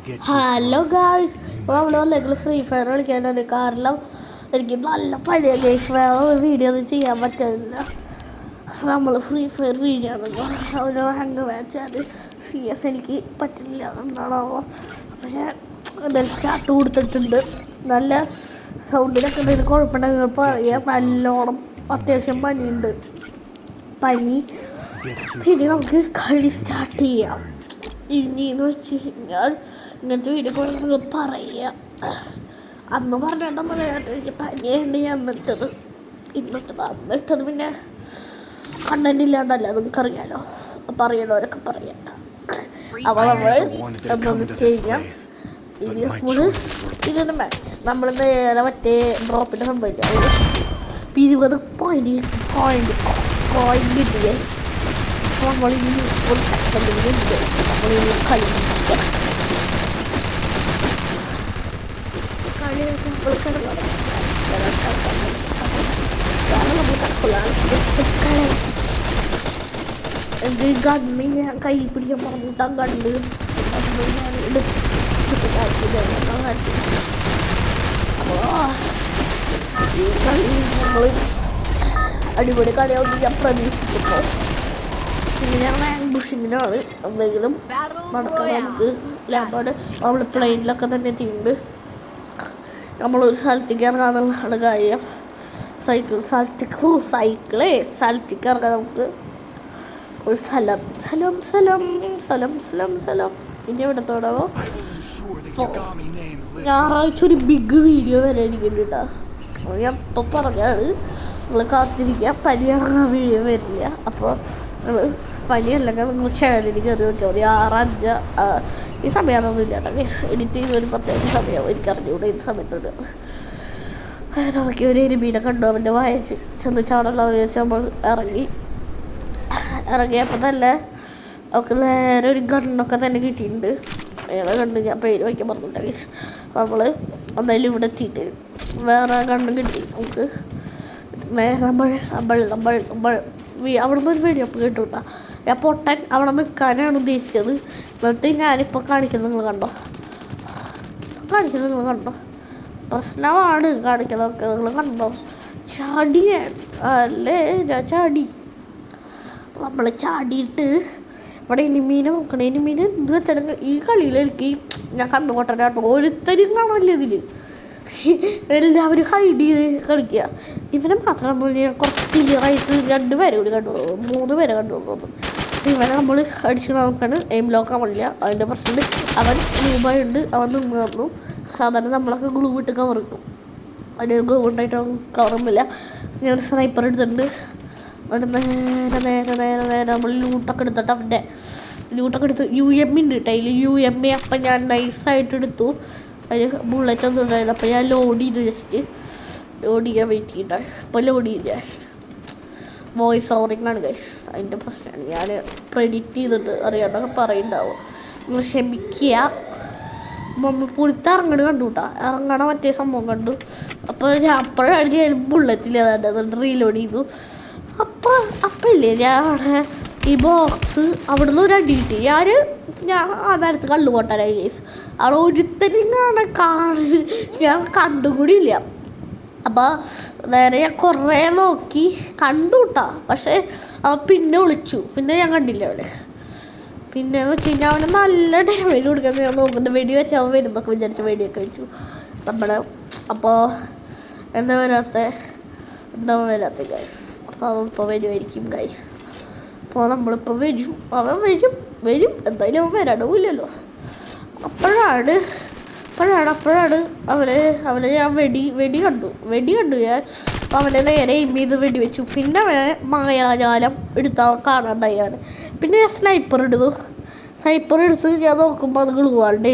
Hello guys, നമ്മൾ വന്നേക്കൽ free fire കളിക്കാനാണ്. കാരണം എനിക്ക് നല്ല പണിയാണ് ഗൈസ്, വേറെ ഒരു വീഡിയോ ഒന്നും ചെയ്യാൻ പറ്റില്ല. നമ്മൾ ഫ്രീ ഫയർ വീഡിയോ ആണല്ലോ, ഒരു ഹാങ് മാച്ചാണ്. CS എനിക്ക് പറ്റില്ല എന്നാണാവോ. പക്ഷേ എന്തായാലും സ്റ്റാർട്ട് കൊടുത്തിട്ടുണ്ട്. നല്ല സൗണ്ടിലൊക്കെ എന്തെങ്കിലും കുഴപ്പമുണ്ടെങ്കിൽ പറയാം. നല്ലോണം അത്യാവശ്യം പനിയുണ്ട്. പനി ഇനി നമുക്ക് കളി സ്റ്റാർട്ട് ചെയ്യാം. ഇനിയെന്ന് വെച്ച് കഴിഞ്ഞാൽ ഇങ്ങനത്തെ വീഡിയോ പോലെ നിങ്ങൾ പറയുക. അന്ന് പറഞ്ഞിട്ടൊന്നും എനിക്ക് പനിയുണ്ട് ഞാൻ അന്നിട്ടത് പിന്നെ കണ്ടന്റ് ഇല്ലാണ്ടല്ല, നിങ്ങൾക്കറിയാലോ. പറയണവരൊക്കെ പറയണ്ട. അപ്പോൾ നമ്മൾ എന്താണെന്ന് വെച്ച് കഴിഞ്ഞാൽ ഇനി നമ്മൾ ഇതൊരു മാച്ച് നമ്മൾ നേരെ മറ്റേ ഡ്രോപ്പിൻ്റെ സംഭവില്ല 20 പോയിന്റ് കിട്ടിയ നമ്മളിനി ഒരു സെക്കൻഡിൽ നമ്മളിനി കളി നമ്മൾ എന്ത് ഗണ്ണ് ഞാൻ കൈ പിടിക്കാൻ പറഞ്ഞിട്ടാ ഗണ്ണ് ഞാൻ അപ്പോൾ ഈ കളി നമ്മൾ അടിപൊളി കളിയാവുമെന്ന് ഞാൻ പ്രതീക്ഷിക്കുമ്പോൾ പിന്നെ ഞാൻ ആംബുഷിങ്ങിലാണ്. എന്തെങ്കിലും നടക്കാൻ നമുക്ക് ലാഭമാണ്. നമ്മൾ പ്ലെയിനിലൊക്കെ തന്നെ എത്തിയിട്ടുണ്ട്. നമ്മളൊരു സ്ഥലത്തേക്ക് ഇറങ്ങാന്നുള്ളതാണ് കാര്യം. സ്ഥലത്തേക്ക് ഇറങ്ങാൻ നമുക്ക് ഒരു സ്ഥലം ഇനി എവിടത്തോടാവോ. ഞായറാഴ്ച ഒരു ബിഗ് വീഡിയോ വരാനിരിക്കുന്നുണ്ട് കേട്ടോ. ഞാൻ ഇപ്പോൾ പറഞ്ഞാണ്, നിങ്ങൾ കാത്തിരിക്കുക. പനിയാണെങ്കിൽ വീഡിയോ വരില്ല. അപ്പോൾ നിങ്ങൾ പനിയല്ലെങ്കിൽ നിങ്ങൾ ചാനലിൽ കയറി നോക്കിയാൽ മതി. 6-5 ഈ സമയമൊന്നുമില്ല കേട്ടോ. എഡിറ്റ് ചെയ്യുന്ന ഒരു പ്രത്യേക സമയമാവും. എനിക്കറിഞ്ഞൂടെ ഈ സമയത്തോട് ഇറക്കി ഒരു എരുമീനെ കണ്ടു. അവൻ്റെ വായിച്ച് ചെന്ന് ചാടല്ലോ ചോദിച്ചാൽ നമ്മൾ ഇറങ്ങിയപ്പോൾ തന്നെ അവൾക്ക് നേരെ ഒരു ഗണ്ണൊക്കെ തന്നെ കിട്ടിയിട്ടുണ്ട്. ഏതാ കണ്ട് ഞാൻ പേര് വയ്ക്കാൻ പറഞ്ഞിട്ടുണ്ടെങ്കിൽ നമ്മൾ എന്തായാലും ഇവിടെ എത്തിയിട്ട് വേറെ ഗണ്ണും കിട്ടി നമുക്ക്. നേരെ നമ്മൾ അവിടെ നിന്ന് ഒരു വീഡിയോ അപ്പോൾ കേട്ടു കേട്ടോ. ഞാൻ പൊട്ടൻ അവിടെ നിൽക്കാനാണ് ഉദ്ദേശിച്ചത്. എന്നിട്ട് ഞാനിപ്പോൾ കാണിക്കുന്നത് നിങ്ങൾ കണ്ടോ. പ്രശ്നമാണ് കാണിക്കുന്നതൊക്കെ നിങ്ങൾ കണ്ടോ. ചാടിയാൻ അല്ലേ, ഞാൻ ചാടി. നമ്മൾ ചാടിയിട്ട് ഇവിടെ എനിമീനെ നോക്കണം. എനിമീനെ എന്ത് വെച്ചിട്ടുണ്ടെങ്കിൽ ഈ കളിയിൽ എനിക്ക് ഞാൻ കണ്ടുപോട്ടനാട്ടോ. ഒരുത്തരും കാണില്ല ഇതിൽ. എല്ലാവരും ഹൈഡ് ചെയ്ത് കളിക്കുക. ഇവനെ മാത്രമൊന്നും ഞാൻ കുറച്ച് ക്ലിയറായിട്ട് 2 പേരെ കൂടി കണ്ടു, 3 പേരെ കണ്ടു തോന്നുന്നു. ഇവനെ നമ്മൾ അടിച്ചു നോക്കാണ്. എയിം ലോക്കാൻ പാടില്ല, അതിൻ്റെ പ്രശ്നമുണ്ട്. അവൻ ഗ്ലൂബായുണ്ട്, അവൻ നിന്ന് തന്നു. സാധാരണ നമ്മളൊക്കെ ഗ്ലൂ ഇട്ട് കവർ വെക്കും. അതിന് ഗ്ലൂ ഉണ്ടായിട്ട് കവറൊന്നുമില്ല. ഞാൻ സ്നൈപ്പർ എടുത്തിട്ടുണ്ട്. അവിടെ നേരെ നമ്മൾ ലൂട്ടൊക്കെ എടുത്തിട്ട് അവൻ്റെ ലൂട്ടൊക്കെ എടുത്ത് UMP ഉണ്ട് കേട്ടോ. അതിൽ UMP അപ്പം ഞാൻ നൈസായിട്ട് എടുത്തു. അതിൽ ബുള്ളറ്റ് ഒന്നും ഉണ്ടായിരുന്നു. അപ്പോൾ ഞാൻ ലോഡ് ചെയ്തു, ജസ്റ്റ് ലോഡ് ചെയ്യാൻ വെയിറ്റ് ചെയ്തിട്ട് അപ്പോൾ ലോഡ് ചെയ്ത വോയിസ് ഓവറിങ്ങാണ് ഗൈസ്. അതിൻ്റെ പ്രശ്നമാണ്. ഞാൻ പ്രെഡിക്റ്റ് ചെയ്തിട്ട് അറിയാണ്ടൊക്കെ പറയുന്നുണ്ടാവും. നിങ്ങൾ ക്ഷമിക്കുക. നമ്മൾ പുറത്തിറങ്ങണ കണ്ടു കേട്ടോ. ഇറങ്ങണ മറ്റേ സംഭവം കണ്ടു. അപ്പോൾ അപ്പോഴാണ് ഞാൻ ബുള്ളറ്റിൽ അതാണ്ട് റീലോഡ് ചെയ്തു. അപ്പം ഇല്ലേ ഞാൻ ഈ ബോക്സ് അവിടെ നിന്ന് ഒരു അടി കിട്ടി. ഞാൻ ആ നേരത്ത് കള്ളു പൊട്ടാനായി ഗൈസ്. അവിടെ ഒരുത്തരും ഞാൻ കണ്ടുകൂടിയില്ല. അപ്പോൾ നേരെ ഞാൻ കുറേ നോക്കി കണ്ടു കേട്ടോ. പക്ഷേ അവൻ പിന്നെ വിളിച്ചു. പിന്നെ ഞാൻ കണ്ടില്ല അവനെ. പിന്നെയെന്ന് വെച്ച് കഴിഞ്ഞാൽ അവന് നല്ല ഡാമേജ് കൊടുക്കുന്നത് ഞാൻ നോക്കുന്നുണ്ട്. വെടി വെച്ച് അവൻ വരുന്നൊക്കെ വിചാരിച്ച വെടിയൊക്കെ വെച്ചു നമ്മുടെ. അപ്പോൾ എന്താ വരാത്ത ഗൈസ്. അപ്പോൾ അവൻ ഇപ്പോൾ വരുമായിരിക്കും ഗൈസ്. അപ്പോൾ നമ്മളിപ്പോൾ അവൻ വരും എന്തായാലും അവൻ വരാണ്ടില്ലല്ലോ. അപ്പോഴാണ് അവനെ ഞാൻ വെടി കണ്ടു ഞാൻ. അവനെ നേരെ എയിം ചെയ്ത് വെടി വെച്ചു. പിന്നെ അവനെ മായാജാലം എടുത്താൽ കാണാണ്ടായി. പിന്നെ ഞാൻ സ്നൈപ്പർ എടുത്തു ഞാൻ നോക്കുമ്പോൾ അത് ഗ്ലൂവാളുടെ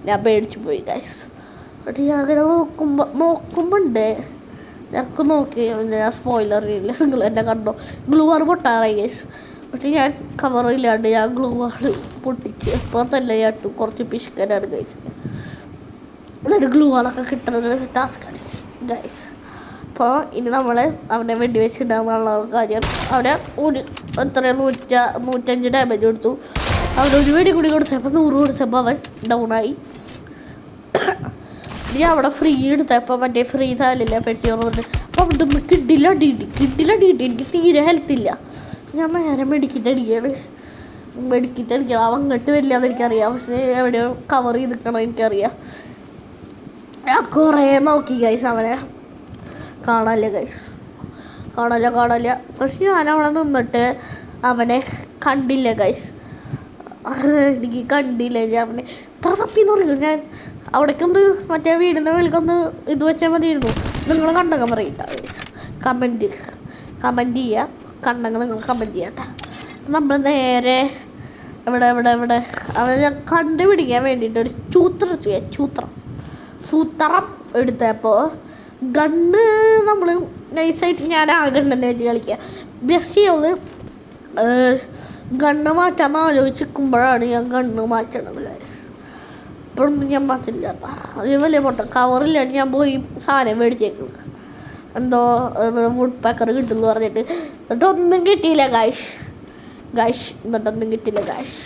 ഞാൻ പേടിച്ചു പോയി ഗൈസ്. എന്നിട്ട് ഞാൻ അങ്ങനെ നോക്കുമ്പോണ്ടേ ഞങ്ങൾക്ക് നോക്കി ഞാൻ സ്പോയിലർ ഇല്ല. നിങ്ങൾ എന്നെ കണ്ടോ, ഗ്ലൂ വാൾ പൊട്ടാറായി ഗൈസ്. പക്ഷേ ഞാൻ കവറില്ലാണ്ട് ഞാൻ ഗ്ലൂ വാൾ പൊട്ടിച്ച് അപ്പോൾ തന്നെ ഞാൻ കുറച്ച് പിശുക്കനാണ് ഗൈസ്. എന്നിട്ട് ഗ്ലൂ വാളൊക്കെ കിട്ടുന്നത് ടാസ്ക്കാണ് ഗൈസ്. അപ്പോൾ ഇനി നമ്മൾ അവനെ വെടി വെച്ചിട്ടുണ്ടാകുന്നുള്ള കാര്യം. അവനെ 105 ഡാമേജ് കൊടുത്തു. അവനൊരു വെടി കൂടി കൊടുത്തപ്പോൾ 100 കൊടുത്തപ്പോൾ അവൻ ഡൗണായി. ഞാൻ അവിടെ ഫ്രീ എടുത്തപ്പോൾ മറ്റേ ഫ്രീ താലില്ല പെട്ടി ഓർമ്മ. അപ്പോൾ അവിടെ കിഡിലടിയിട്ട് എനിക്ക് തീരെ ഹെൽത്തില്ല. ഞാൻ നേരെ മെഡിക്കറ്റ് അടിക്കണം. അവൻ അങ്ങോട്ട് വരില്ല എന്ന് എനിക്കറിയാം. പക്ഷേ എവിടെയോ കവർ ചെയ്തിക്കണം എനിക്കറിയാം. ഞാൻ കുറേ നോക്കി ഗൈസ്, അവനെ കാണാനില്ല ഗൈസ്, കാണാനില്ല. പക്ഷെ ഞാനവിടെ നിന്നിട്ട് അവനെ കണ്ടില്ല ഗൈസ്. എനിക്ക് കണ്ടില്ല. ഞാൻ അവനെ ഇത്ര തപ്പിന്ന് പറയും. ഞാൻ അവിടേക്കൊന്ന് മറ്റേ വീടിൻ്റെ മേലേക്കൊന്ന് ഇത് വെച്ചാൽ മതിയായിരുന്നു. നിങ്ങൾ കണ്ടൊക്കെ പറയില്ല ഗൈസ്. കമൻറ്റ് ചെയ്യുക, കണ്ടെങ്കിൽ നിങ്ങൾ കമൻറ്റ് ചെയ്യാം കേട്ടോ. നമ്മൾ നേരെ ഇവിടെ അവനെ ഞാൻ കണ്ടുപിടിക്കാൻ വേണ്ടിയിട്ട് ഒരു സൂത്രം എടുത്തപ്പോൾ ഗണ്ണ് നമ്മൾ നൈസായിട്ട് ഞാൻ ആ ഗണ്ണിനെ വെച്ച് കളിക്കുക. ജസ്റ്റ് ചെയ്ത് ഗണ്ണ് മാറ്റാമെന്ന് ആലോചിക്കുമ്പോഴാണ് ഞാൻ ഗണ്ണ് മാറ്റണത് കാര്യം. ഇപ്പോഴൊന്നും ഞാൻ മാറ്റില്ല കേട്ടോ. അത് വലിയ പൊട്ട കവറില്ലാണ്ട് ഞാൻ പോയി സാധനം മേടിച്ചേക്കുന്നു. എന്തോ വുഡ് പാക്കർ കിട്ടുമെന്ന് പറഞ്ഞിട്ട് എന്നിട്ടൊന്നും കിട്ടിയില്ല ഗായ്ഷ്. എന്നിട്ടൊന്നും കിട്ടില്ല ഗായ്ഷ്.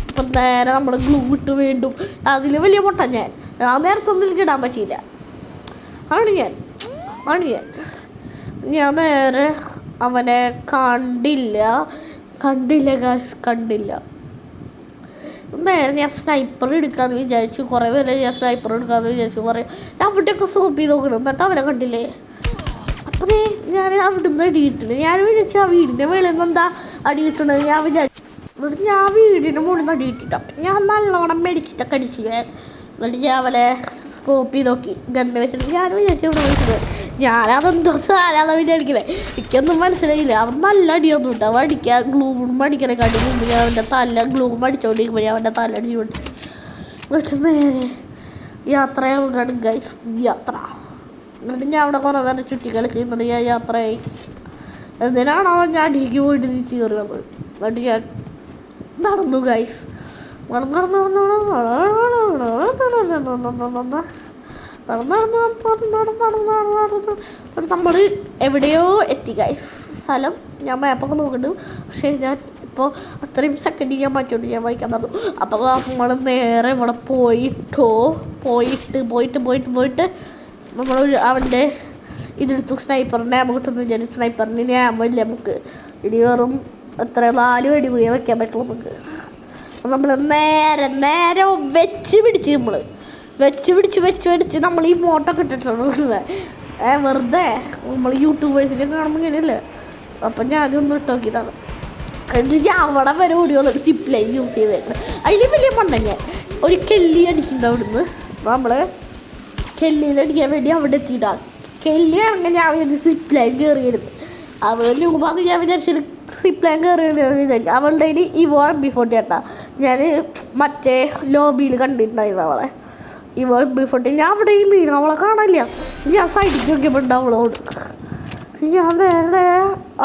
അപ്പം നേരെ നമ്മൾ ഗ്ലൂ ഇട്ട് വീണ്ടും അതിൽ വലിയ പൊട്ട ഞാൻ ആ നേരത്തൊന്നും എനിക്ക് ഇടാൻ പറ്റിയില്ല. ആണ് ഞാൻ നേരെ അവനെ കണ്ടില്ല നേരെ ഞാൻ സ്നൈപ്പർ എടുക്കാമെന്ന് വിചാരിച്ചു. കുറേ പേരെ ഞാൻ സ്നൈപ്പർ എടുക്കാമെന്ന് വിചാരിച്ചു. ഞാൻ അവിടെയൊക്കെ സോപ്പ് ചെയ്ത് നോക്കണം. എന്നിട്ട് അവനെ കണ്ടില്ലേ. അപ്പോൾ ഞാൻ അവിടുന്ന് അടിയിട്ടുണ്ട്. ഞാൻ വിചാരിച്ചു ആ വീടിൻ്റെ മേളിൽ നിന്ന് എന്താ അടിയിട്ടുണ്ടെന്ന് ഞാൻ വിചാരിച്ചു. എന്നിട്ട് ഞാൻ വീടിൻ്റെ മുകളിൽ നിന്ന് അടിയിട്ടിട്ട് അപ്പം ഞാൻ നല്ലോണം മെഡിക്കറ്റൊക്കെ അടിച്ചു. എന്നിട്ട് ഞാൻ അവനെ സ്കോപ്പ് ചെയ്ത് നോക്കി ഗണ്ണ് വെച്ചിട്ട് ഞാൻ വിചാരിച്ചു ഇവിടെ വിളിച്ചത്. ഞാനതെന്തോ സാധനമാണെന്ന് വിചാരിക്കണേ. എനിക്കൊന്നും മനസ്സിലായില്ല. അവൻ നല്ല അടിയൊന്നും ഉണ്ട്. അവൻ ഗ്ലൂവും അടിക്കണേ കണ്ടി മുമ്പ് ഞാൻ അവൻ്റെ ഗ്ലൂവും അടിച്ചോണ്ടിരിക്കുമ്പോൾ ഞാൻ അവൻ്റെ തല അടിച്ചുകൊണ്ട് എന്നിട്ട് നേരെ യാത്രയാവുകയാണ് ഗൈസ്. എന്നിട്ട് ഞാൻ അവിടെ കുറേ നേരം ചുറ്റി കളിച്ച് എന്നിട്ട് ഞാൻ യാത്രയായി. എന്തിനാണോ ഞാൻ അടിക്ക് പോയിട്ട് തിരിച്ച് കയറുന്നത്. എന്നിട്ട് ഞാൻ നടന്നു ഗൈസ്. നമ്മൾ എവിടെയോ എത്തി ഗൈസ്. സ്ഥലം ഞാൻ മാപ്പൊക്കെ നോക്കുന്നുണ്ട്. പക്ഷേ ഞാൻ ഇപ്പോൾ അത്രയും സെക്കൻഡ് ഞാൻ മാറ്റിയോണ്ട് ഞാൻ വായിക്കാൻ പറഞ്ഞു. അപ്പോൾ നമ്മൾ നേരെ ഇവിടെ പോയിട്ട് നമ്മൾ അവൻ്റെ ഇതെടുത്തു. സ്നൈപ്പറിൻ്റെ ആമ കിട്ടുമെന്ന് വിചാരിച്ചു. സ്നൈപ്പറിന് ഇനി ആമ ഇല്ല നമുക്ക്. ഇനി വെറും 4 വെടി കൂടിയേ വയ്ക്കാൻ പറ്റുള്ളൂ നമുക്ക്. നമ്മൾ നേരെ വെച്ച് പിടിച്ച് നമ്മൾ ഈ ഫോട്ടോ ഒക്കെ ഇട്ടിട്ടുണ്ട്. വെറുതെ നമ്മൾ യൂട്യൂബേഴ്സിനെ കാണുമ്പോൾ ഇങ്ങനെയല്ലേ. അപ്പം ഞാനൊന്നും ഇട്ട് നോക്കിയതാണ്. എന്നിട്ട് ഞാൻ അവിടെ വരെ ഓടി വന്നിട്ട് സിപ്പ് ലൈൻ യൂസ് ചെയ്തേക്കുന്നത്. അതിൽ വലിയ പണ്ടങ്ങ ഒരു കെല്ലി അടിക്കുന്നുണ്ട്. അവിടുന്ന് നമ്മൾ കെല്ലിയിലടിക്കാൻ വേണ്ടി അവിടെ എത്തിയിട്ടാണ്. കെല്ലി ആണെങ്കിൽ ഞാൻ വിചാരിച്ച് സിപ്പ് ലൈൻ കയറിയിരുന്നു. അവന് മുമ്പാന്ന് ഞാൻ വിചാരിച്ചൊരു സിപ്പ് ലൈൻ കയറിയെന്ന് വിചാരിക്കും. അവളുടെ കയ്യിൽ ഇവോ MP40 കേട്ടാ. ഞാൻ മറ്റേ ലോബിയിൽ കണ്ടിട്ടുണ്ടായിരുന്നു അവളെ. ഇവോ MP40 ഞാൻ അവിടെ ഈ മീൻ അവളെ കാണാനില്ല. ഞാൻ സൈഡിലേക്ക് നോക്കിയപ്പോൾ അവളോട് ഞാൻ നേരെ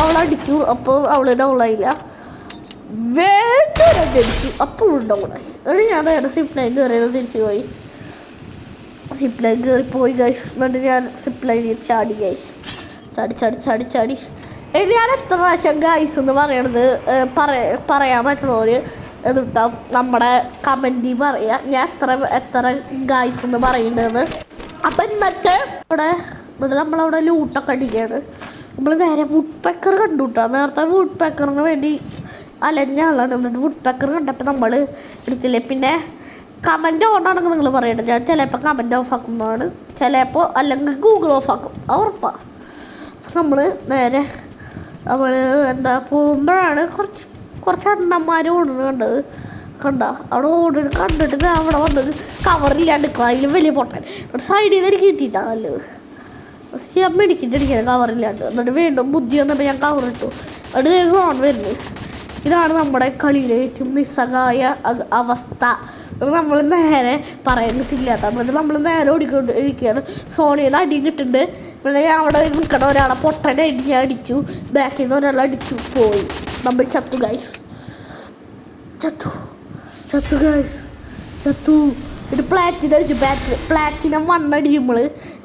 അവളടിച്ചു. അപ്പോൾ അവൾ ഡൗണായില്ല. വേഗം തിരിച്ചു. അപ്പോഴും ഡൗണായി. എന്നിട്ട് ഞാൻ നേരെ സിപ്പ് ലൈൻ കയറിയത് തിരിച്ചു പോയി. സിപ്പ് ലൈൻ കയറിപ്പോയി ഗൈസ്. എന്നിട്ട് ഞാൻ സിപ്പ് ലൈനിൽ ചാടി ഗൈസ്. ചാടി ഞാൻ എത്ര പ്രാവശ്യം ഗൈസ് എന്ന് പറയണത് പറയാൻ പറ്റുന്നവർ എന്നിട്ടാ നമ്മുടെ കമൻറ്റിൽ പറയുക ഞാൻ എത്ര ഗൈസ് എന്ന് പറയുന്നതെന്ന്. അപ്പം എന്നിട്ട് നമ്മളവിടെ ലൂട്ടൊക്കെ അടിക്കുകയാണ്. നമ്മൾ നേരെ വുഡ് പെക്കർ കണ്ടു കിട്ടാം. നേരത്തെ വുഡ് പെക്കറിന് വേണ്ടി അലഞ്ഞ ആളാണ്. എന്നിട്ട് വുഡ് പെക്കർ കണ്ടപ്പോൾ നമ്മൾ എടുത്തില്ലേ. പിന്നെ കമൻറ്റ് ഓണാണെങ്കിൽ നിങ്ങൾ പറയട്ടെ. ഞാൻ ചിലപ്പോൾ കമൻറ്റ് ഓഫാക്കുന്നതാണ്, ചിലപ്പോൾ അല്ലെങ്കിൽ ഗൂഗിൾ ഓഫാക്കും. ഉറപ്പാണ്. നമ്മൾ നേരെ അവൾ പോകുമ്പോഴാണ് കുറച്ച് അണ്ണന്മാർ ഓടുന്നത് കണ്ട. അവിടെ കണ്ടിട്ട് ഞാൻ അവിടെ വന്നത് കവറില്ലാണ്ട് അതിലും വലിയ പൊട്ടൻ സൈഡിൽ നിന്ന് എനിക്ക് കിട്ടിയിട്ടാണ് നല്ലത്. പക്ഷെ ഞാൻ മെഡിക്കറ്റ് കവറില്ലാണ്ട്. എന്നിട്ട് വീണ്ടും ബുദ്ധി വന്നപ്പോൾ ഞാൻ കവറിട്ടു. അത് സോൺ വരുന്നത്. ഇതാണ് നമ്മുടെ കളിയിലെ ഏറ്റവും നിസ്സഹായ അവസ്ഥ. നമ്മൾ നേരെ പറയാൻ കിട്ടില്ലാത്ത. എന്നിട്ട് നമ്മൾ നേരെ ഓടിക്കൊണ്ടിരിക്കുകയാണ്. സോണിയിൽ നിന്ന് അടി കിട്ടുന്നുണ്ട്. പിന്നെ ഞാൻ അവിടെ നിൽക്കണ ഒരാളെ പൊട്ടനെ ഞാൻ അടിച്ചു. ബാക്കിൽ നിന്ന് ഒരാളെ അടിച്ചു പോയി. നമ്മൾ ചത്തു ഗൈസ്. ഇത് പ്ലാറ്റിനം അടിച്ചു. പ്ലാറ്റിനം 1 നമ്മൾ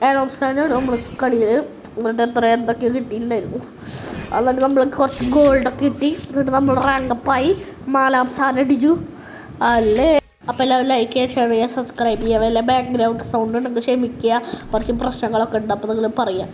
7ാം സ്ഥാനമാണ് നമ്മൾ കളിയിൽ. എന്നിട്ട് എന്തൊക്കെയോ കിട്ടിയിട്ടുണ്ടായിരുന്നു. എന്നിട്ട് നമ്മൾ കുറച്ച് ഗോൾഡൊക്കെ കിട്ടി. എന്നിട്ട് നമ്മൾ റാങ്കപ്പായി 4ാം സ്ഥാനം അടിച്ചു അല്ലേ. അപ്പോൾ എല്ലാവരും ലൈക്ക് ചെയ്യുക, ഷെയർ ചെയ്യുക, സബ്സ്ക്രൈബ് ചെയ്യുക. വല്ല ബാക്ക്ഗ്രൗണ്ട് സൗണ്ട് ഉണ്ടെങ്കിൽ ക്ഷമിക്കുക, കുറച്ച് പ്രശ്നങ്ങളൊക്കെ ഉണ്ട്, അപ്പോൾ നിങ്ങൾ പറയാം.